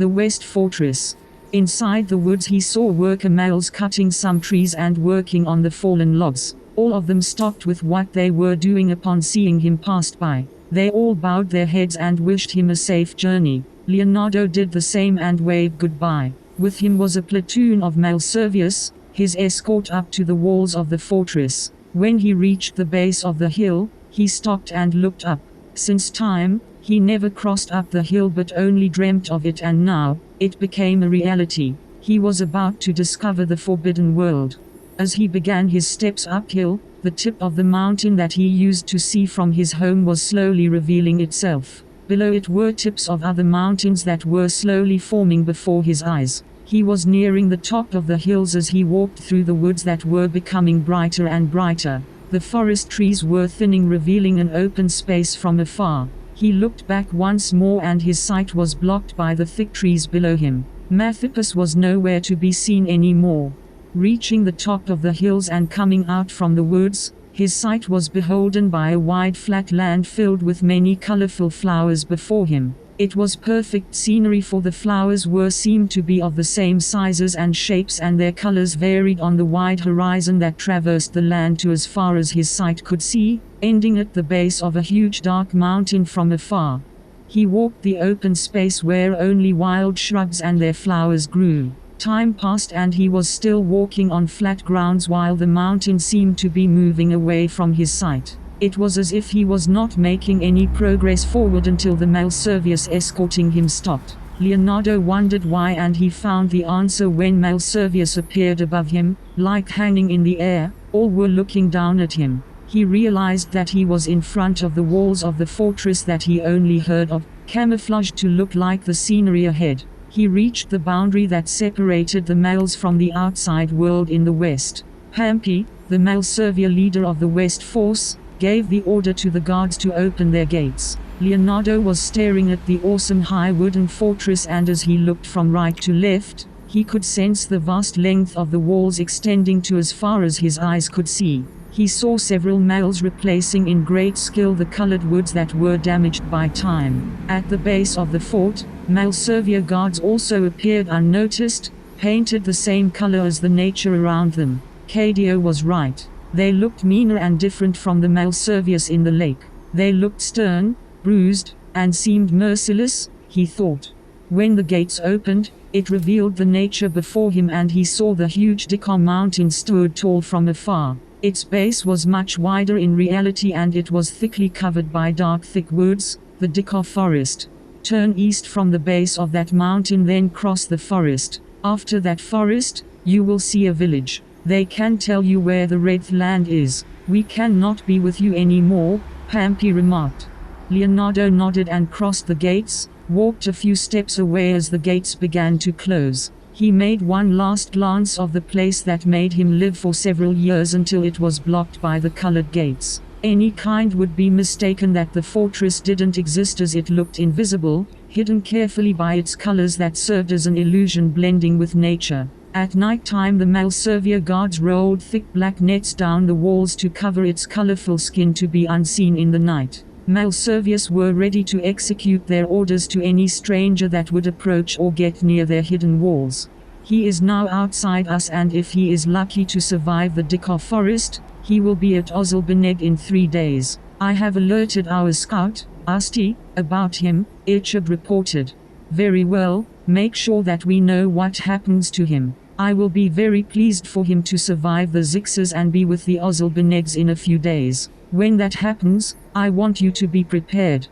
The West Fortress. Inside the woods he saw worker males cutting some trees and working on the fallen logs. All of them stopped with what they were doing upon seeing him pass by. They all bowed their heads and wished him a safe journey. Leonardo did the same and waved goodbye. With him was a platoon of male serviers, his escort up to the walls of the fortress. When he reached the base of the hill, he stopped and looked up. Since time, he never crossed up the hill but only dreamt of it, and now, it became a reality. He was about to discover the forbidden world. As he began his steps uphill, the tip of the mountain that he used to see from his home was slowly revealing itself. Below it were tips of other mountains that were slowly forming before his eyes. He was nearing the top of the hills as he walked through the woods that were becoming brighter and brighter. The forest trees were thinning, revealing an open space from afar. He looked back once more and his sight was blocked by the thick trees below him. Mathipus was nowhere to be seen anymore. Reaching the top of the hills and coming out from the woods, his sight was beholden by a wide flat land filled with many colorful flowers before him. It was perfect scenery, for the flowers seemed to be of the same sizes and shapes, and their colors varied on the wide horizon that traversed the land to as far as his sight could see, ending at the base of a huge dark mountain from afar. He walked the open space where only wild shrubs and their flowers grew. Time passed and he was still walking on flat grounds while the mountain seemed to be moving away from his sight. It was as if he was not making any progress forward until the male serviers escorting him stopped. Leonardo wondered why, and he found the answer when male serviers appeared above him, like hanging in the air. All were looking down at him. He realized that he was in front of the walls of the fortress that he only heard of, camouflaged to look like the scenery ahead. He reached the boundary that separated the males from the outside world in the west. Pampi, the male servier leader of the West Force, gave the order to the guards to open their gates. Leonardo was staring at the awesome high wooden fortress, and as he looked from right to left, he could sense the vast length of the walls extending to as far as his eyes could see. He saw several males replacing in great skill the colored woods that were damaged by time. At the base of the fort, male servier guards also appeared unnoticed, painted the same color as the nature around them. Cadio was right. They looked meaner and different from the male serviers in the lake. They looked stern, bruised, and seemed merciless, he thought. When the gates opened, it revealed the nature before him, and he saw the huge Dikar mountain stood tall from afar. Its base was much wider in reality, and it was thickly covered by dark thick woods, the Dikar forest. Turn east from the base of that mountain, then cross the forest. After that forest, you will see a village. They can tell you where the Red Land is. We cannot be with you anymore, Pampi remarked. Leonardo nodded and crossed the gates, walked a few steps away as the gates began to close. He made one last glance of the place that made him live for several years until it was blocked by the colored gates. Any kind would be mistaken that the fortress didn't exist, as it looked invisible, hidden carefully by its colors that served as an illusion blending with nature. At night time the male servier guards rolled thick black nets down the walls to cover its colorful skin to be unseen in the night. Male serviers were ready to execute their orders to any stranger that would approach or get near their hidden walls. He is now outside us, and if he is lucky to survive the Dikar forest, he will be at Ozalbeneg in 3 days. I have alerted our scout, Asti, about him, Irchab reported. Very well, make sure that we know what happens to him. I will be very pleased for him to survive the Zixers and be with the Ozalbenegs in a few days. When that happens, I want you to be prepared.